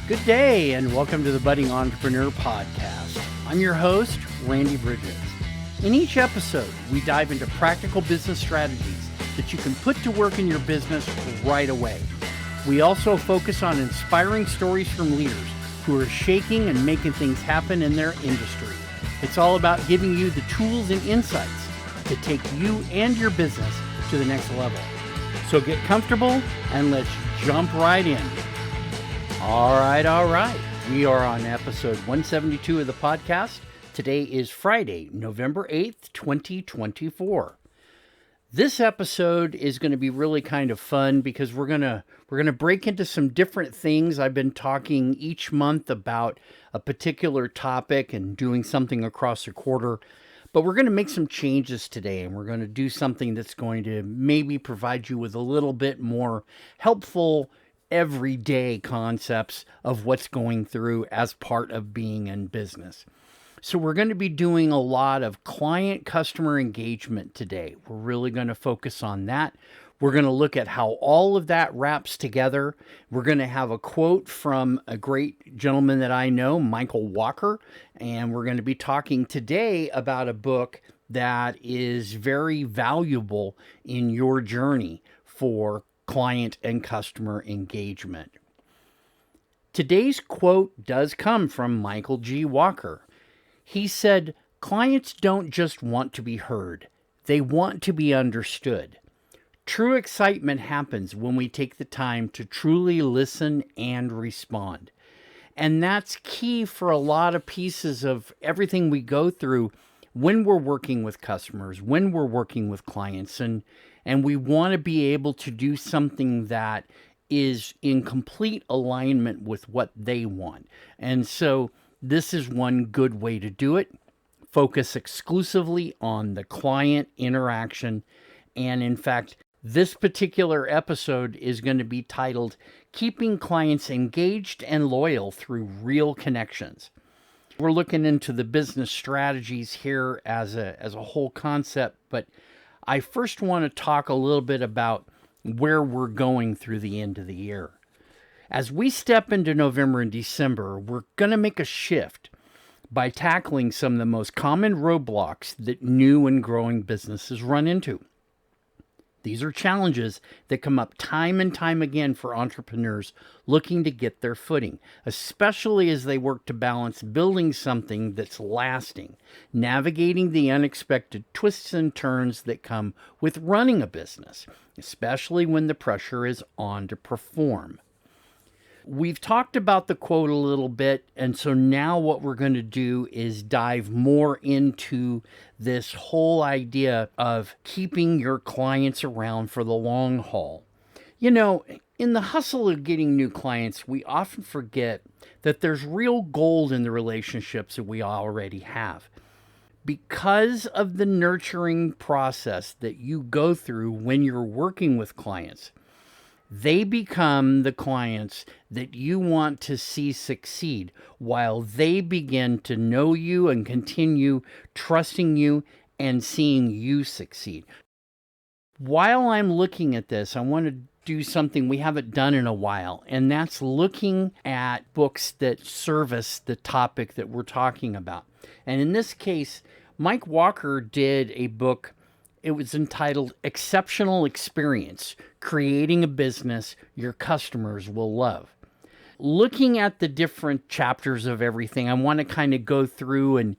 Good day and welcome to the Budding Entrepreneur Podcast. I'm your host, Randy Bridges. In each episode, we dive into practical business strategies that you can put to work in your business right away. We also focus on inspiring stories from leaders who are shaking and making things happen in their industry. It's all about giving you the tools and insights to take you and your business to the next level. So get comfortable and let's jump right in. All right. We are on episode 172 of the podcast. Today is Friday, November 8th, 2024. This episode is going to be really kind of fun because we're going to break into some different things. I've been talking each month about a particular topic and doing something across a quarter, but we're going to make some changes today, and we're going to do something that's going to maybe provide you with a little bit more helpful everyday concepts of what's going through as part of being in business. So we're going to be doing a lot of client-customer engagement today. We're really going to focus on that. We're going to look at how all of that wraps together. We're going to have a quote from a great gentleman that I know, Michael Walker, and we're going to be talking today about a book that is very valuable in your journey for client and customer engagement. Today's quote does come from Michael G. Walker. He said, "Clients don't just want to be heard, they want to be understood. True excitement happens when we take the time to truly listen and respond." And that's key for a lot of pieces of everything we go through when we're working with customers, when we're working with clients, and we want to be able to do something that is in complete alignment with what they want. And so this is one good way to do it. Focus exclusively on the client interaction. And in fact, this particular episode is going to be titled "Keeping Clients Engaged and Loyal Through Real Connections." We're looking into the business strategies here as a whole concept, but I first want to talk a little bit about where we're going through the end of the year. As we step into November and December, we're going to make a shift by tackling some of the most common roadblocks that new and growing businesses run into. These are challenges that come up time and time again for entrepreneurs looking to get their footing, especially as they work to balance building something that's lasting, navigating the unexpected twists and turns that come with running a business, especially when the pressure is on to perform. We've talked about the quote a little bit, and so now what we're going to do is dive more into this whole idea of keeping your clients around for the long haul. You know, in the hustle of getting new clients, we often forget that there's real gold in the relationships that we already have. Because of the nurturing process that you go through when you're working with clients, they become the clients that you want to see succeed while they begin to know you and continue trusting you and seeing you succeed. While I'm looking at this, I want to do something we haven't done in a while, and that's looking at books that service the topic that we're talking about. And in this case, Mike Walker did a book. It was entitled "Exceptional Experience: Creating a Business Your Customers Will Love." Looking at the different chapters of everything, I want to kind of go through and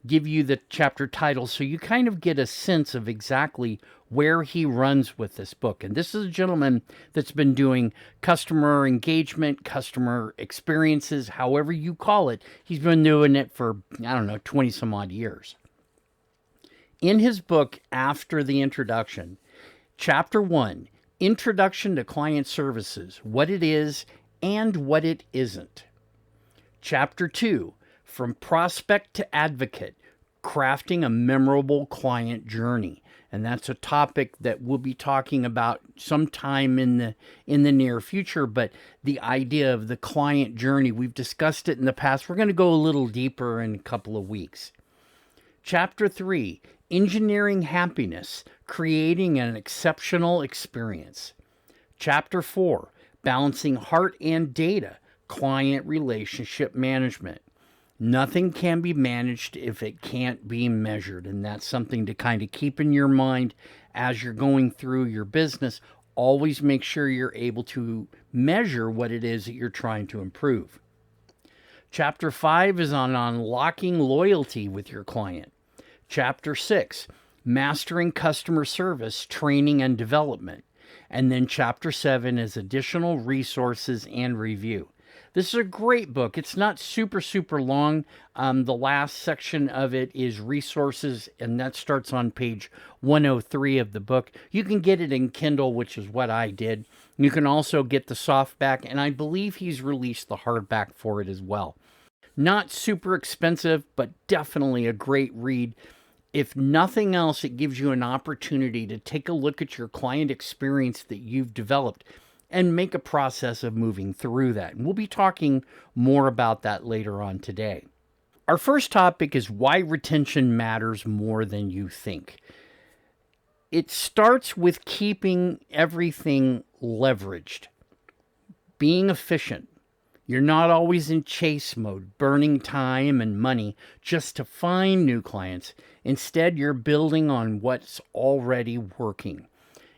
give you the chapter titles so you kind of get a sense of exactly where he runs with this book. And this is a gentleman that's been doing customer engagement, customer experiences, however you call it. He's been doing it for, 20 some odd years. In his book, After the Introduction, Chapter 1, Introduction to Client Services, What It Is and What It Isn't. Chapter 2, From Prospect to Advocate, Crafting a Memorable Client Journey. And that's a topic that we'll be talking about sometime in the near future, but the idea of the client journey, we've discussed it in the past. We're going to go a little deeper in a couple of weeks. Chapter 3, Engineering Happiness, Creating an Exceptional Experience. Chapter 4, Balancing Heart and Data, client relationship management. Nothing can be managed if it can't be measured. And that's something to kind of keep in your mind as you're going through your business. Always make sure you're able to measure what it is that you're trying to improve. Chapter 5 is on unlocking loyalty with your client. Chapter 6, mastering customer service, training, and development. And then Chapter 7 is additional resources and review. This is a great book. It's not super long. The last section of it is resources, and that starts on page 103 of the book. You can get it in Kindle, which is what I did. You can also get the softback, and I believe he's released the hardback for it as well. Not super expensive, but definitely a great read. If nothing else, it gives you an opportunity to take a look at your client experience that you've developed and make a process of moving through that. And we'll be talking more about that later on today. Our first topic is why retention matters more than you think. It starts with keeping everything leveraged, being efficient. You're not always in chase mode, burning time and money just to find new clients. Instead, you're building on what's already working.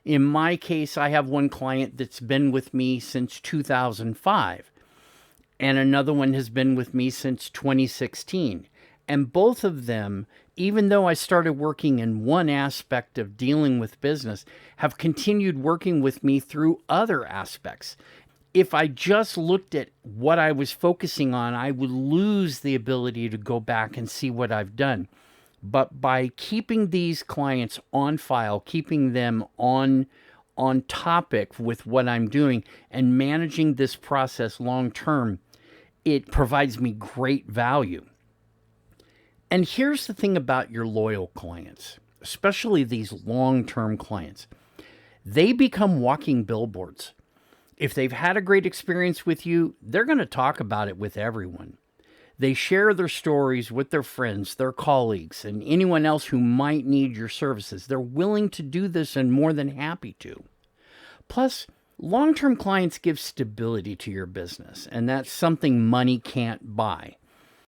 In my case, I have one client that's been with me since 2005, and another one has been with me since 2016. And both of them, even though I started working in one aspect of dealing with business, have continued working with me through other aspects. If I just looked at what I was focusing on, I would lose the ability to go back and see what I've done. But by keeping these clients on file, keeping them on topic with what I'm doing and managing this process long term, it provides me great value. And here's the thing about your loyal clients, especially these long-term clients. They become walking billboards. If they've had a great experience with you, they're going to talk about it with everyone. They share their stories with their friends, their colleagues, and anyone else who might need your services. They're willing to do this and more than happy to. Plus, long-term clients give stability to your business, and that's something money can't buy.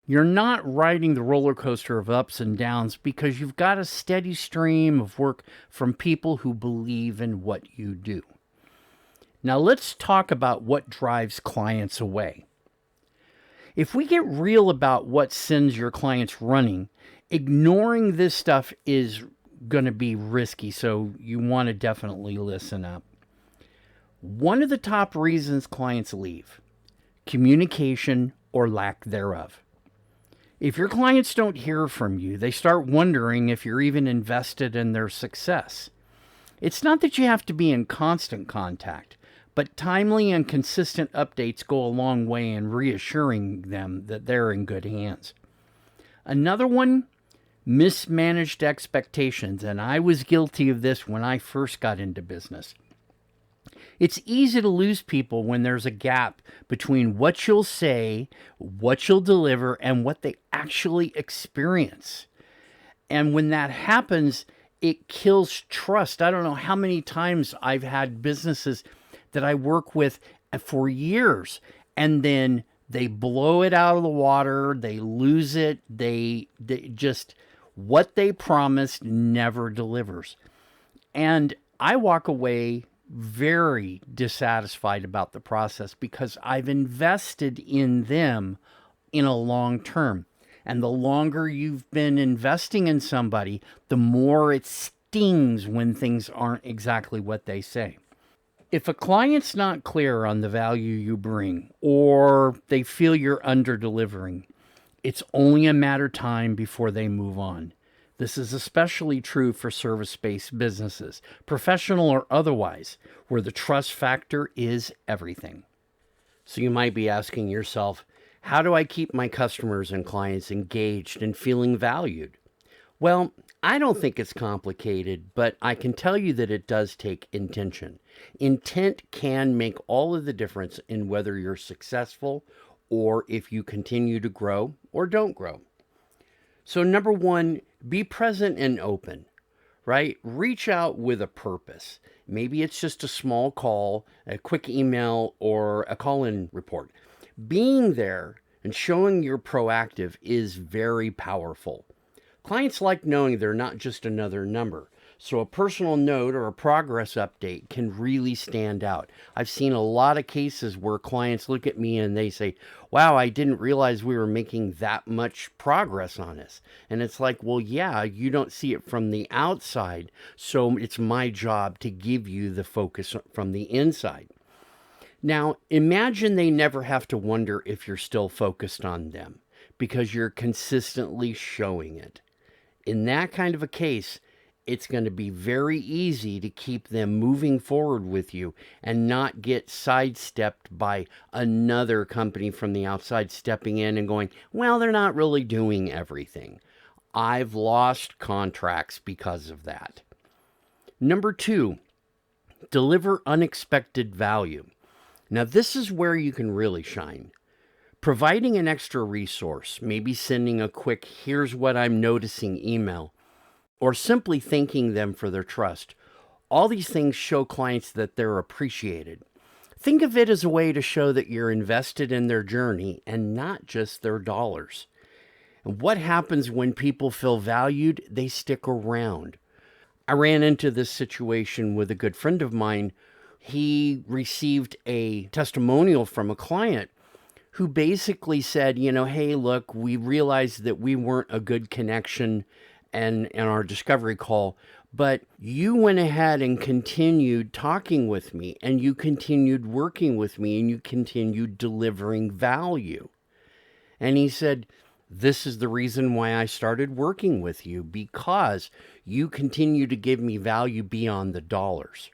You're not riding the roller coaster of ups and downs because you've got a steady stream of work from people who believe in what you do. Now let's talk about what drives clients away. If we get real about what sends your clients running, ignoring this stuff is going to be risky, so you want to definitely listen up. One of the top reasons clients leave: communication or lack thereof. If your clients don't hear from you, they start wondering if you're even invested in their success. It's not that you have to be in constant contact, but timely and consistent updates go a long way in reassuring them that they're in good hands. Another one, mismanaged expectations, and I was guilty of this when I first got into business. It's easy to lose people when there's a gap between what you'll say, what you'll deliver, and what they actually experience. And when that happens, it kills trust. I don't know how many times I've had businesses that I work with for years, and then they blow it out of the water, they lose it, they just, what they promised never delivers. And I walk away very dissatisfied about the process because I've invested in them in a long term. And the longer you've been investing in somebody, the more it stings when things aren't exactly what they say. If a client's not clear on the value you bring, or they feel you're under-delivering, it's only a matter of time before they move on. This is especially true for service-based businesses, professional or otherwise, where the trust factor is everything. So you might be asking yourself, how do I keep my customers and clients engaged and feeling valued? Well, I don't think it's complicated, but I can tell you that it does take intention. Intent can make all of the difference in whether you're successful or if you continue to grow or don't grow. So number one, be present and open, right? Reach out with a purpose. Maybe it's just a small call, a quick email, or a call-in report. Being there and showing you're proactive is very powerful. Clients like knowing they're not just another number. So a personal note or a progress update can really stand out. I've seen a lot of cases where clients look at me and they say, wow, I didn't realize we were making that much progress on this. And it's like, well, yeah, you don't see it from the outside. So it's my job to give you the focus from the inside. Now, imagine they never have to wonder if you're still focused on them because you're consistently showing it. In that kind of a case, it's going to be very easy to keep them moving forward with you and not get sidestepped by another company from the outside stepping in and going, well, they're not really doing everything. I've lost contracts because of that. Number 2, deliver unexpected value. Now, this is where you can really shine. Providing an extra resource, maybe sending a quick, here's what I'm noticing email, or simply thanking them for their trust. All these things show clients that they're appreciated. Think of it as a way to show that you're invested in their journey and not just their dollars. And what happens when people feel valued? They stick around. I ran into this situation with a good friend of mine. He received a testimonial from a client who basically said, hey, look, we realized that we weren't a good connection and in our discovery call, but you went ahead and continued talking with me, and you continued working with me, and you continued delivering value. And he said, this is the reason why I started working with you, because you continue to give me value beyond the dollars.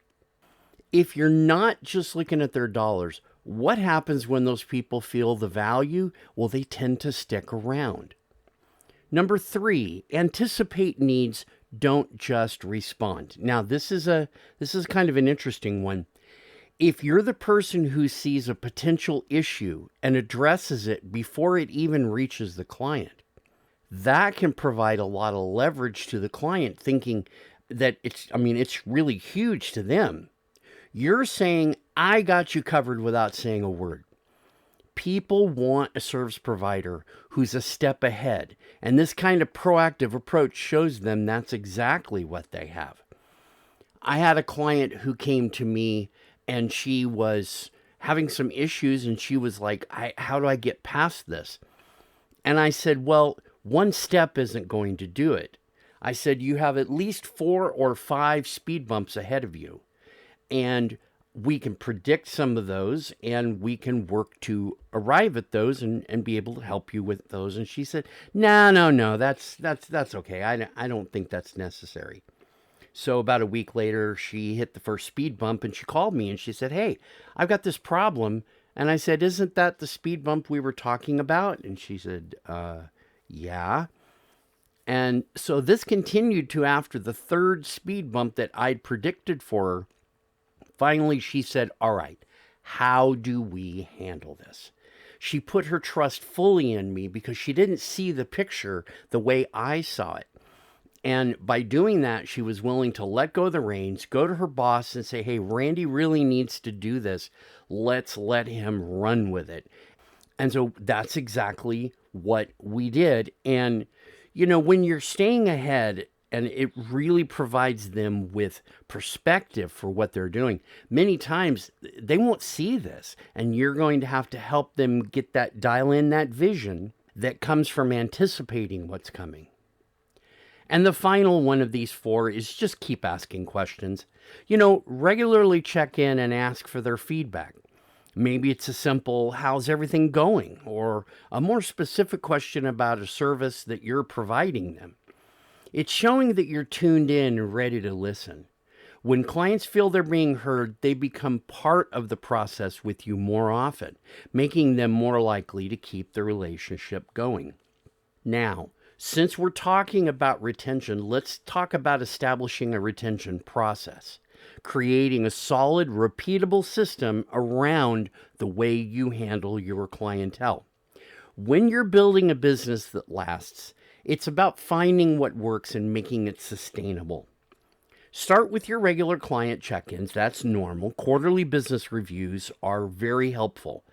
If you're not just looking at their dollars, what happens when those people feel the value? Well, they tend to stick around. Number 3, anticipate needs, don't just respond. Now, this is kind of an interesting one. If you're the person who sees a potential issue and addresses it before it even reaches the client, that can provide a lot of leverage to the client, thinking that it's really huge to them. You're saying, I got you covered without saying a word. People want a service provider who's a step ahead, and this kind of proactive approach shows them that's exactly what they have. I had a client who came to me, and she was having some issues, and she was like, how do I get past this? And I said, well, one step isn't going to do it. I said, you have at least 4 or 5 speed bumps ahead of you. And we can predict some of those, and we can work to arrive at those and be able to help you with those. And she said, no, that's okay. I don't think that's necessary. So about a week later, she hit the first speed bump, and she called me and she said, hey, I've got this problem. And I said, isn't that the speed bump we were talking about? And she said, yeah. And so this continued to after the 3rd speed bump that I'd predicted for her. Finally, she said, all right, how do we handle this? She put her trust fully in me because she didn't see the picture the way I saw it. And by doing that, she was willing to let go of the reins, go to her boss and say, hey, Randy really needs to do this. Let's let him run with it. And so that's exactly what we did. And, when you're staying ahead, and it really provides them with perspective for what they're doing. Many times they won't see this, and you're going to have to help them dial in that vision that comes from anticipating what's coming. And the final one of these 4 is just keep asking questions. Regularly check in and ask for their feedback. Maybe it's a simple, how's everything going? Or a more specific question about a service that you're providing them. It's showing that you're tuned in and ready to listen. When clients feel they're being heard, they become part of the process with you more often, making them more likely to keep the relationship going. Now, since we're talking about retention, let's talk about establishing a retention process, creating a solid, repeatable system around the way you handle your clientele. When you're building a business that lasts, it's about finding what works and making it sustainable. Start with your regular client check-ins. That's normal. Quarterly business reviews are very helpful.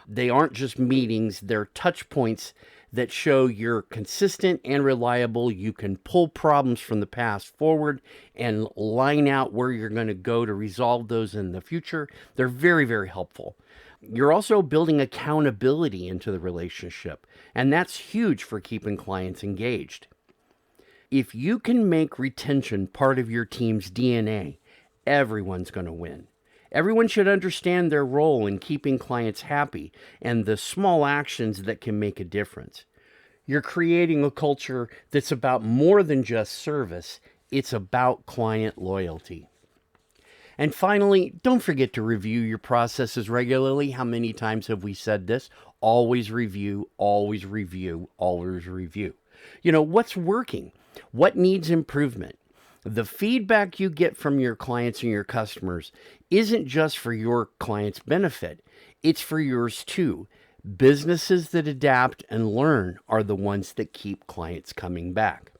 They aren't just meetings, they're touch points that show you're consistent and reliable. You can pull problems from the past forward and line out where you're going to go to resolve those in the future. They're very, very helpful. You're also building accountability into the relationship, and that's huge for keeping clients engaged. If you can make retention part of your team's DNA, everyone's going to win. Everyone should understand their role in keeping clients happy and the small actions that can make a difference. You're creating a culture that's about more than just service. It's about client loyalty. And finally, don't forget to review your processes regularly. How many times have we said this? Always review, always review, always review. What's working? What needs improvement? The feedback you get from your clients and your customers isn't just for your clients' benefit. It's for yours too. Businesses that adapt and learn are the ones that keep clients coming back.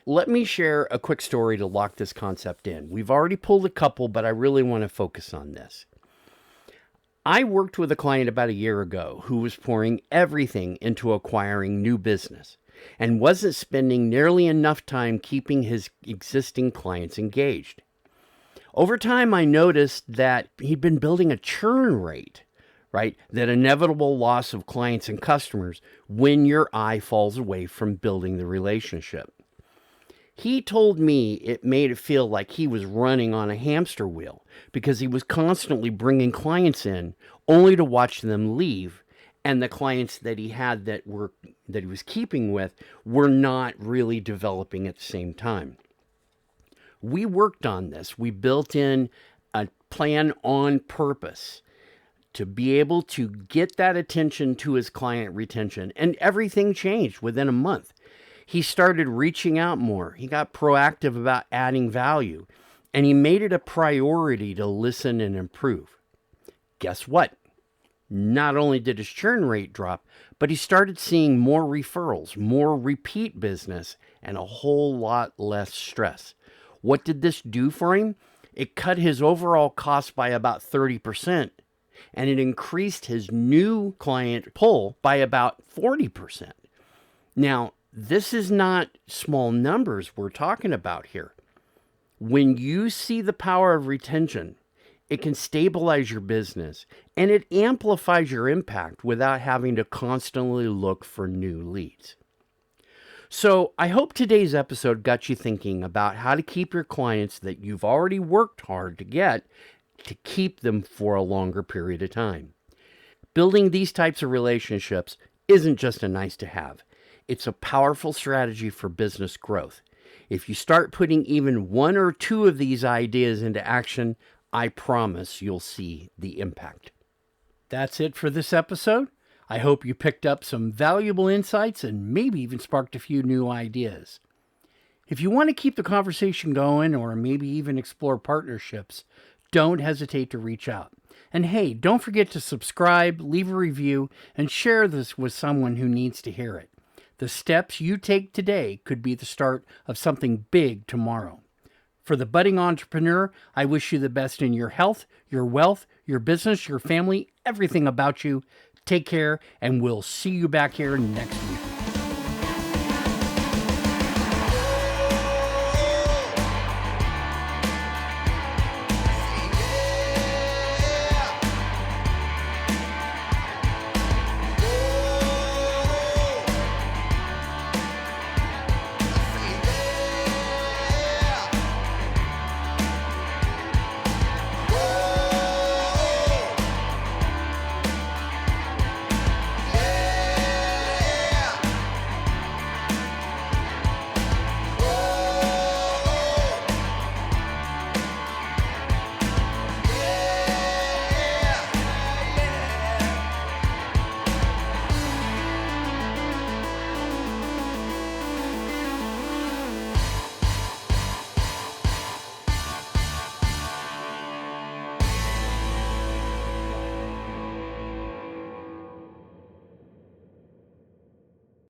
Let me share a quick story to lock this concept in. We've already pulled a couple, but I really want to focus on this. I worked with a client about a year ago who was pouring everything into acquiring new business and wasn't spending nearly enough time keeping his existing clients engaged. Over time, I noticed that he'd been building a churn rate, right? That inevitable loss of clients and customers when your eye falls away from building the relationship. He told me it made it feel like he was running on a hamster wheel because he was constantly bringing clients in only to watch them leave, and the clients that he had that he was keeping with were not really developing at the same time. We worked on this. We built in a plan on purpose to be able to get that attention to his client retention, and everything changed within a month. He started reaching out more. He got proactive about adding value, and he made it a priority to listen and improve. Guess what? Not only did his churn rate drop, but he started seeing more referrals, more repeat business, and a whole lot less stress. What did this do for him? It cut his overall cost by about 30%, and it increased his new client pull by about 40%. Now, this is not small numbers we're talking about here. When you see the power of retention, it can stabilize your business and it amplifies your impact without having to constantly look for new leads. So I hope today's episode got you thinking about how to keep your clients that you've already worked hard to get, to keep them for a longer period of time. Building these types of relationships isn't just a nice to have. It's a powerful strategy for business growth. If you start putting even one or two of these ideas into action, I promise you'll see the impact. That's it for this episode. I hope you picked up some valuable insights and maybe even sparked a few new ideas. If you want to keep the conversation going or maybe even explore partnerships, don't hesitate to reach out. And hey, don't forget to subscribe, leave a review, and share this with someone who needs to hear it. The steps you take today could be the start of something big tomorrow. For the budding entrepreneur, I wish you the best in your health, your wealth, your business, your family, everything about you. Take care, and we'll see you back here next week.